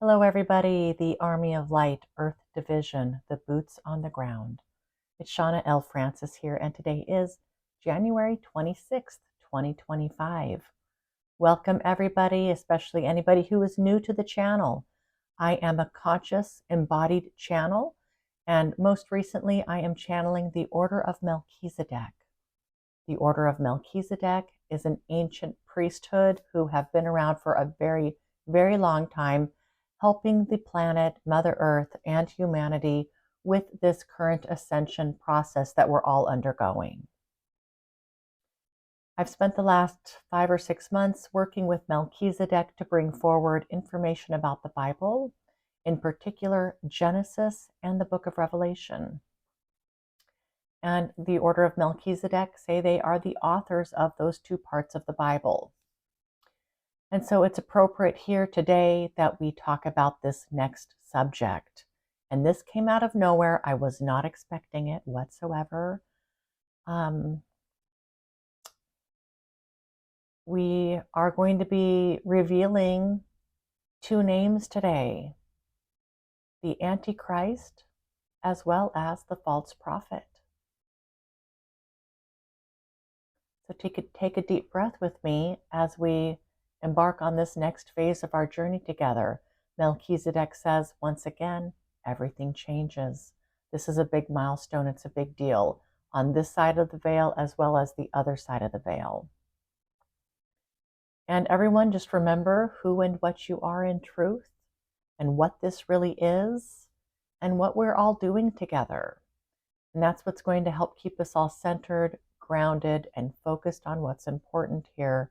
Hello, everybody. The Army of Light, Earth Division, the boots on the ground. It's Shauna L. Francis here, and today is January 26th, 2025. Welcome, everybody, especially anybody who is new to the channel. I am a conscious, embodied channel, and most recently, I am channeling the Order of Melchizedek. The Order of Melchizedek is an ancient priesthood who have been around for a very, very long time, helping the planet, Mother Earth, and humanity with this current ascension process that we're all undergoing. I've spent the last 5 or 6 months working with Melchizedek to bring forward information about the Bible, in particular Genesis and the book of Revelation. And the Order of Melchizedek say they are the authors of those two parts of the Bible. And so it's appropriate here today that we talk about this next subject. And this came out of nowhere. I was not expecting it whatsoever. We are going to be revealing two names today, the Antichrist as well as the false prophet. So take a deep breath with me as we embark on this next phase of our journey together. Melchizedek says, once again, everything changes. This is a big milestone. It's a big deal on this side of the veil as well as the other side of the veil. And everyone, just remember who and what you are in truth and what this really is and what we're all doing together. And that's what's going to help keep us all centered, grounded, and focused on what's important here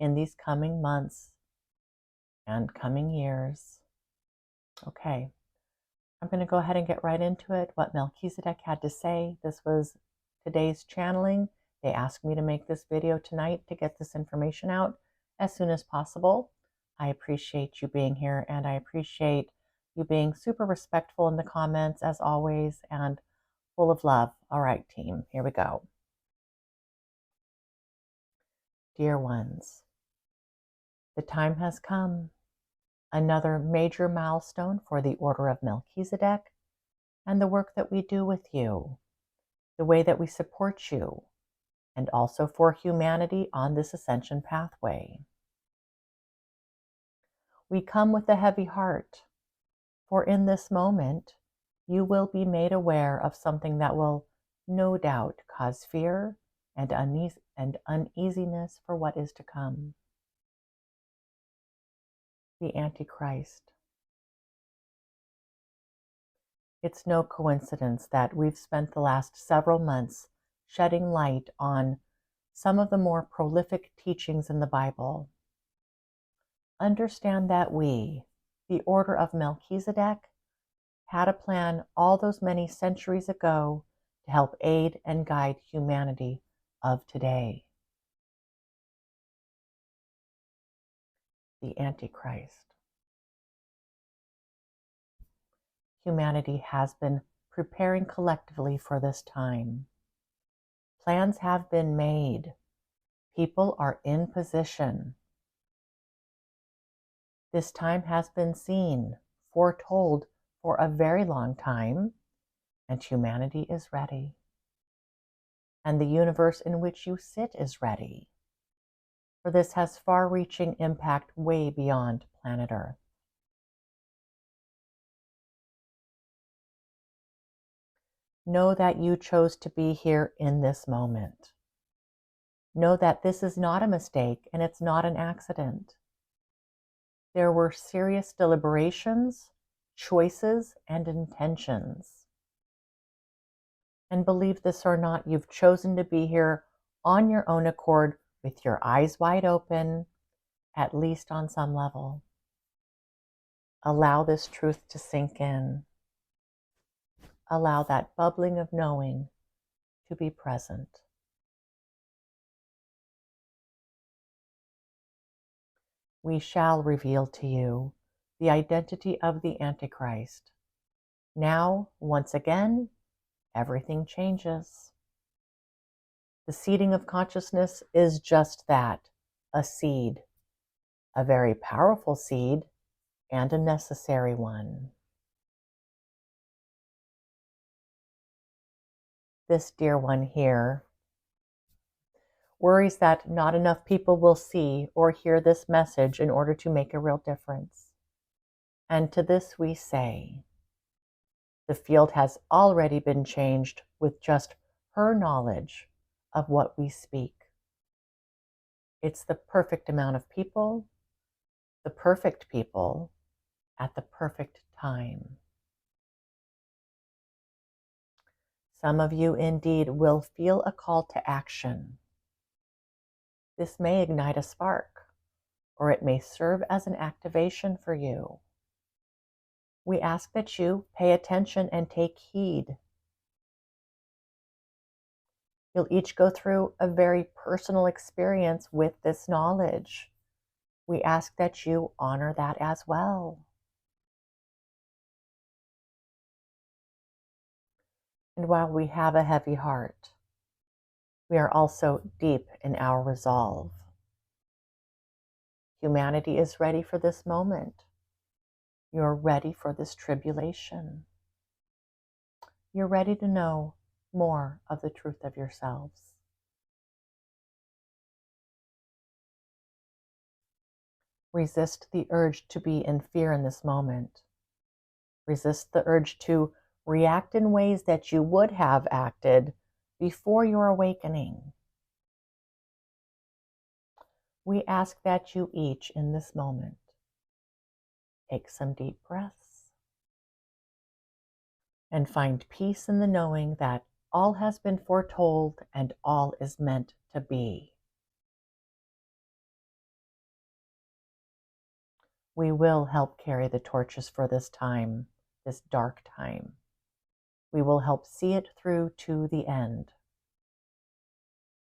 in these coming months and coming years. Okay, I'm going to go ahead and get right into it. What Melchizedek had to say. This was today's channeling. They asked me to make this video tonight to get this information out as soon as possible. I appreciate you being here, and I appreciate you being super respectful in the comments as always and full of love. All right, team, here we go. Dear ones, the time has come. Another major milestone for the Order of Melchizedek and the work that we do with you, the way that we support you, and also for humanity on this ascension pathway. We come with a heavy heart, for in this moment, you will be made aware of something that will no doubt cause fear and uneasiness for what is to come. The Antichrist. It's no coincidence that we've spent the last several months shedding light on some of the more prolific teachings in the Bible. Understand that we, the Order of Melchizedek, had a plan all those many centuries ago to help aid and guide humanity of today. The Antichrist. Humanity has been preparing collectively for this time. Plans have been made. People are in position. This time has been seen, foretold for a very long time, and humanity is ready. And the universe in which you sit is ready. For this has far-reaching impact way beyond planet Earth. Know that you chose to be here in this moment. Know that this is not a mistake and it's not an accident. There were serious deliberations, choices, and intentions. And believe this or not, you've chosen to be here on your own accord with your eyes wide open, at least on some level. Allow this truth to sink in. Allow that bubbling of knowing to be present. We shall reveal to you the identity of the Antichrist. Now, once again, everything changes. The seeding of consciousness is just that, a seed, a very powerful seed, and a necessary one. This dear one here worries that not enough people will see or hear this message in order to make a real difference. And to this we say, the field has already been changed with just her knowledge of what we speak. It's the perfect amount of people, the perfect people, at the perfect time. Some of you indeed will feel a call to action. This may ignite a spark, or it may serve as an activation for you. We ask that you pay attention and take heed. You'll each go through a very personal experience with this knowledge. We ask that you honor that as well. And while we have a heavy heart, we are also deep in our resolve. Humanity is ready for this moment. You're ready for this tribulation. You're ready to know more of the truth of yourselves. Resist the urge to be in fear in this moment. Resist the urge to react in ways that you would have acted before your awakening. We ask that you each in this moment take some deep breaths and find peace in the knowing that all has been foretold and all is meant to be. We will help carry the torches for this time, this dark time. We will help see it through to the end.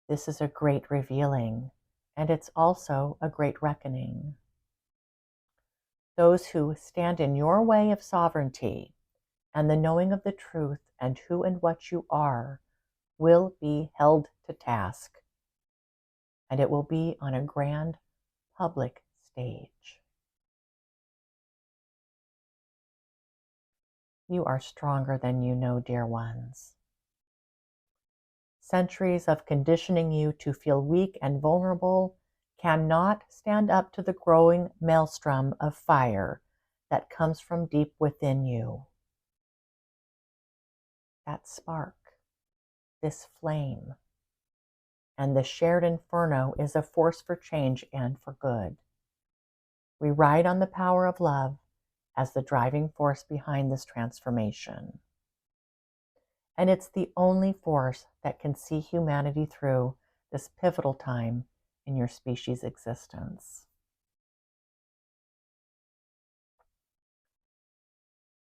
This is a great revealing, and it's also a great reckoning. Those who stand in your way of sovereignty and the knowing of the truth and who and what you are will be held to task, and it will be on a grand public stage. You are stronger than you know, dear ones. Centuries of conditioning you to feel weak and vulnerable cannot stand up to the growing maelstrom of fire that comes from deep within you. That spark, this flame, and the shared inferno is a force for change and for good. We ride on the power of love as the driving force behind this transformation. And it's the only force that can see humanity through this pivotal time in your species' existence.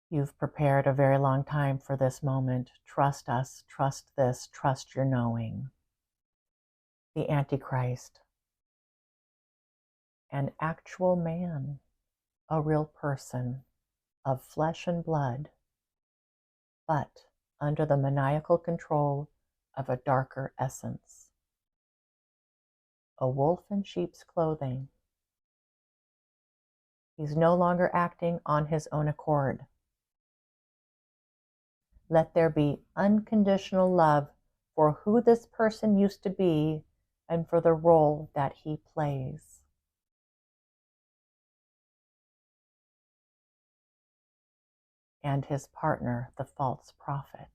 You've prepared a very long time for this moment. Trust us, trust this, trust your knowing. The Antichrist, an actual man, a real person of flesh and blood, but under the maniacal control of a darker essence. A wolf in sheep's clothing. He's no longer acting on his own accord. Let there be unconditional love for who this person used to be and for the role that he plays. And his partner, the false prophet.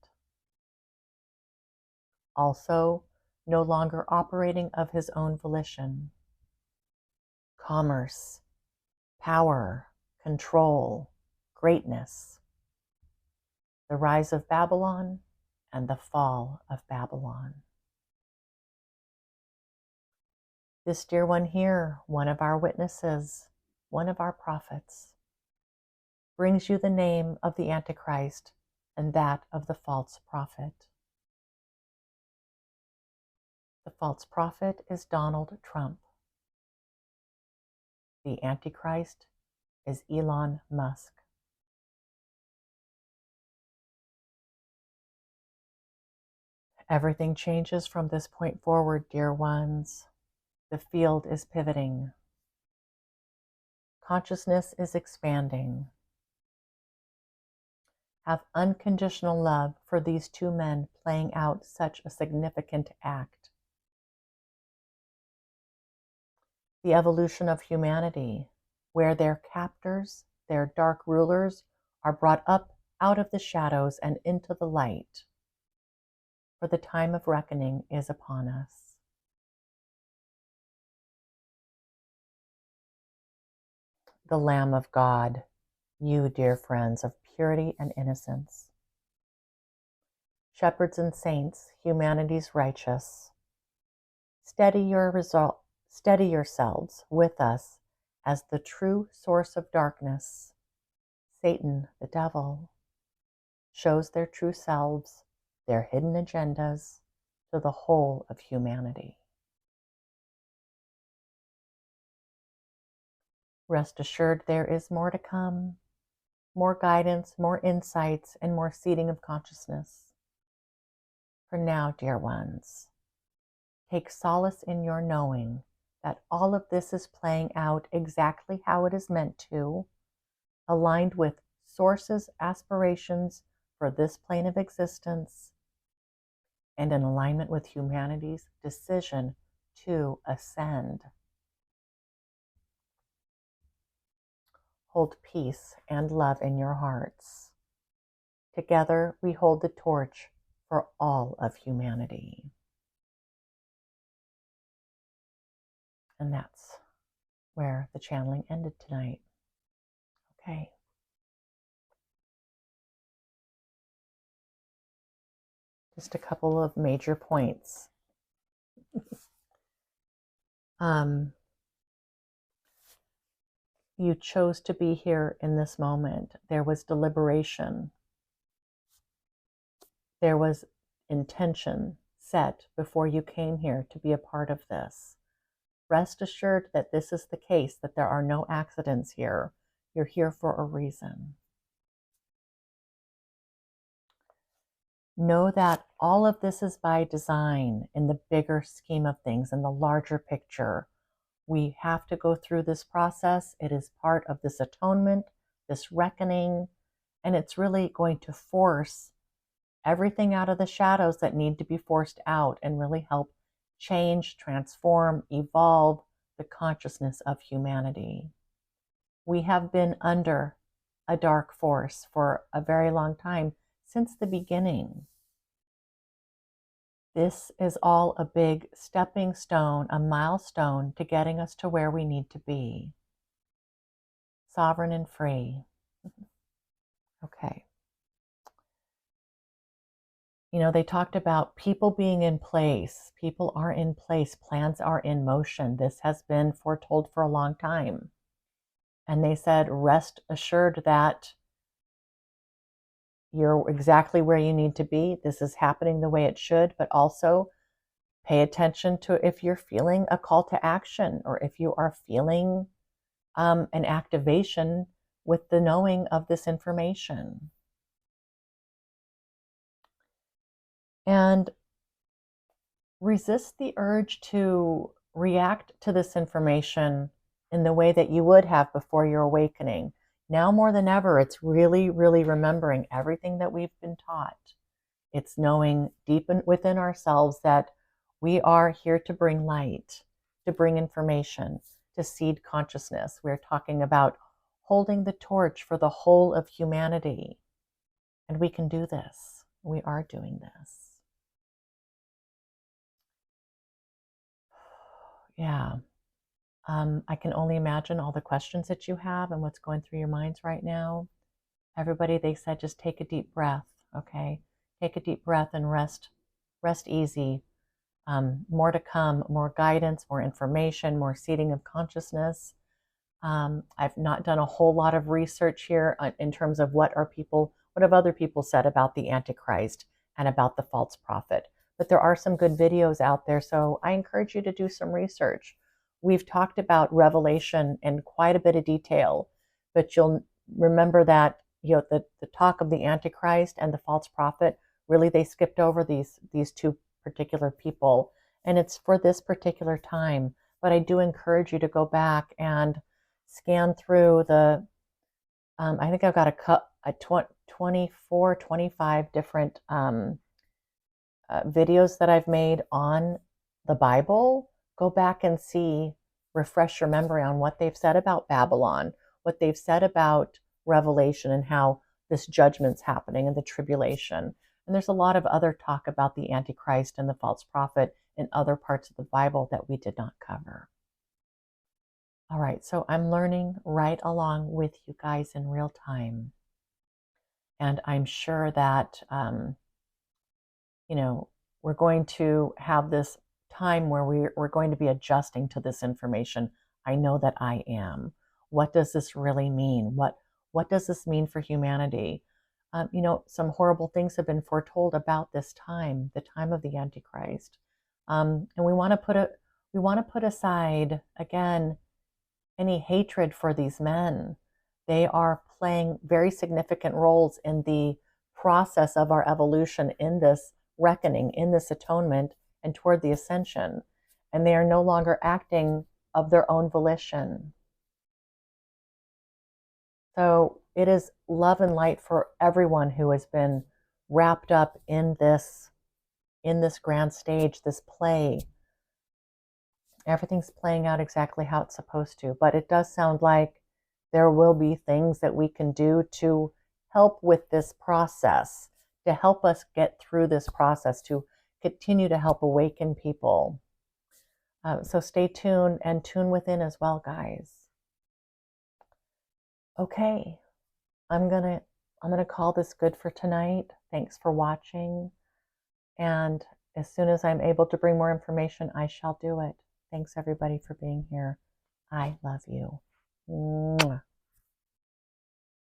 Also, no longer operating of his own volition. Commerce, power, control, greatness. The rise of Babylon and the fall of Babylon. This dear one here, one of our witnesses, one of our prophets, brings you the name of the Antichrist and that of the false prophet. The false prophet is Donald Trump. The Antichrist is Elon Musk. Everything changes from this point forward, dear ones. The field is pivoting. Consciousness is expanding. Have unconditional love for these two men playing out such a significant act. The evolution of humanity, where their captors, their dark rulers, are brought up out of the shadows and into the light. For the time of reckoning is upon us. The Lamb of God, you, dear friends of purity and innocence. Shepherds and saints, humanity's righteous, steady yourselves with us as the true source of darkness. Satan, the devil, shows their true selves, their hidden agendas, to the whole of humanity. Rest assured there is more to come, more guidance, more insights, and more seeding of consciousness. For now, dear ones, take solace in your knowing that all of this is playing out exactly how it is meant to, aligned with Source's aspirations for this plane of existence, and in alignment with humanity's decision to ascend. Hold peace and love in your hearts. Together we hold the torch for all of humanity. And that's where the channeling ended tonight. Okay. Just a couple of major points. You chose to be here in this moment. There was deliberation. There was intention set before you came here to be a part of this. Rest assured that this is the case, that there are no accidents here. You're here for a reason. Know that all of this is by design in the bigger scheme of things, in the larger picture. We have to go through this process. It is part of this atonement, this reckoning, and it's really going to force everything out of the shadows that need to be forced out and really help change, transform, evolve the consciousness of humanity. We have been under a dark force for a very long time, since the beginning. This is all a big stepping stone, a milestone to getting us to where we need to be. Sovereign and free. Okay. You know, they talked about people being in place. People are in place. Plans are in motion. This has been foretold for a long time. And they said, rest assured that you're exactly where you need to be. This is happening the way it should, but also pay attention to if you're feeling a call to action or if you are feeling an activation with the knowing of this information. And resist the urge to react to this information in the way that you would have before your awakening. Now more than ever, it's really, really remembering everything that we've been taught. It's knowing deep within ourselves that we are here to bring light, to bring information, to seed consciousness. We're talking about holding the torch for the whole of humanity. And we can do this. We are doing this. Yeah. I can only imagine all the questions that you have and what's going through your minds right now. Everybody, they said, just take a deep breath, okay? Take a deep breath and rest easy. More to come, more guidance, more information, more seeding of consciousness. I've not done a whole lot of research here in terms of what have other people said about the Antichrist and about the false prophet. But there are some good videos out there, so I encourage you to do some research. We've talked about Revelation in quite a bit of detail, but you'll remember that the talk of the Antichrist and the false prophet, really they skipped over these two particular people, and it's for this particular time. But I do encourage you to go back and scan through the, I think I've got a 24, 25 different videos that I've made on the Bible. Go back and see, refresh your memory on what they've said about Babylon, what they've said about Revelation, and how this judgment's happening and the tribulation. And there's a lot of other talk about the Antichrist and the false prophet in other parts of the Bible that we did not cover. All right, so I'm learning right along with you guys in real time. And I'm sure that, we're going to have this time where we're going to be adjusting to this information. I know that I am. What does this really mean? What does this mean for humanity? Some horrible things have been foretold about this time, the time of the Antichrist. And we want to put aside, again, any hatred for these men. They are playing very significant roles in the process of our evolution in this reckoning, in this atonement, and toward the ascension. And they are no longer acting of their own volition. So it is love and light for everyone who has been wrapped up in this grand stage, this play. Everything's playing out exactly how it's supposed to, but it does sound like there will be things that we can do to help with this process, to help us get through this process, to continue to help awaken people. So stay tuned and tune within as well, guys. Okay, I'm gonna call this good for tonight. Thanks for watching, and as soon as I'm able to bring more information, I shall do it. Thanks everybody for being here. I love you. Mwah.